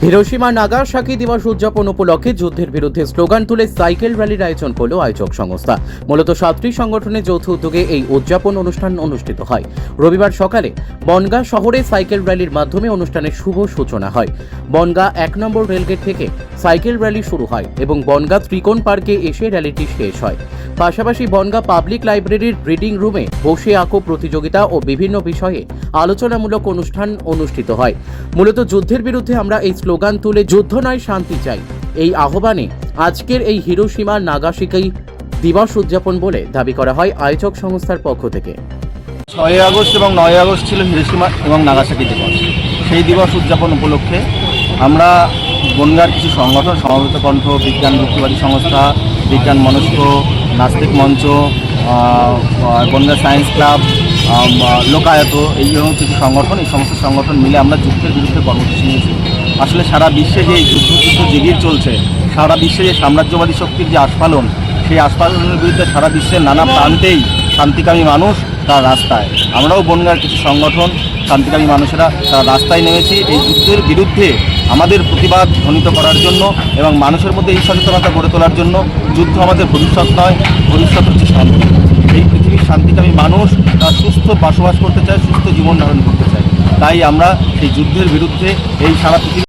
Hiroshima Nagasaki দিবস উদযাপন উপলক্ষে যুদ্ধের বিরুদ্ধে স্লোগান তুলে সাইকেল র্যালির আয়োজন করল আয়োজক সংস্থা। মূলত 7টি সংগঠনের যৌথ উদ্যোগে এই উদযাপন অনুষ্ঠান অনুষ্ঠিত হয়। রবিবার সকালে বনগাঁ শহরে সাইকেল র্যালির মাধ্যমে অনুষ্ঠানের শুভ সূচনা হয়। বনগাঁ 1 নম্বর রেলগেট থেকে সাইকেল র্যালি শুরু হয় এবং বনগাঁ ত্রিকোণ পার্কে এসে র্যালিটি শেষ হয়। পাশাপাশি বনগাঁ পাবলিক লাইব্রেরির রিডিং রুমে বসে আঁকো প্রতিযোগিতা ও বিভিন্ন বিষয়ে আলোচনামূলক অনুষ্ঠান অনুষ্ঠিত হয়। মূলত যুদ্ধের বিরুদ্ধে আমরা এই স্লোগান তুলে যুদ্ধ নয় শান্তি চাই, এই আহ্বানে আজকের এই হিরোশিমা নাগাসাকি দিবস উদযাপন বলে দাবি করা হয় আয়োজক সংস্থার পক্ষ থেকে। 6 আগস্ট এবং 9 আগস্ট ছিল হিরোশিমা এবং নাগাসাকি দিবস। সেই দিবস উদযাপন উপলক্ষে আমরা বনগাঁর কিছু সংগঠন, সমবেত কণ্ঠ, বিজ্ঞান মুক্তিবাদী সংস্থা, বিজ্ঞান মনস্ক, নাস্তিক মঞ্চ, বনগাঁ সায়েন্স ক্লাব, লোকায়ত, এই কিছু সংগঠন, এই সমস্ত সংগঠন মিলে আমরা যুদ্ধের বিরুদ্ধে কর্মসূচি নিয়েছি। আসলে সারা বিশ্বে যে যুদ্ধ জেগিয়ে চলছে, সারা বিশ্বে যে সাম্রাজ্যবাদী শক্তির যে আস্ফালন, সেই আস্ফালনের বিরুদ্ধে সারা বিশ্বের নানা প্রান্তেই শান্তিকামী মানুষ তার রাস্তায়। আমরাও বনগাঁর কিছু সংগঠন, শান্তিকামী মানুষেরা তারা রাস্তায় নেমেছি এই যুদ্ধের বিরুদ্ধে আমাদের প্রতিবাদ ধ্বনিত করার জন্য এবং মানুষের মধ্যে এই সচেতনতা গড়ে তোলার জন্য। যুদ্ধ আমাদের ভবিষ্যৎ নয়, ভবিষ্যৎ হচ্ছে শান্তি। এই পৃথিবীর শান্তিকামী মানুষ তার সুস্থ বসবাস করতে চায়, সুস্থ জীবন ধারণ করতে চায়। তাই আমরা এই যুদ্ধের বিরুদ্ধে এই সারা পৃথিবী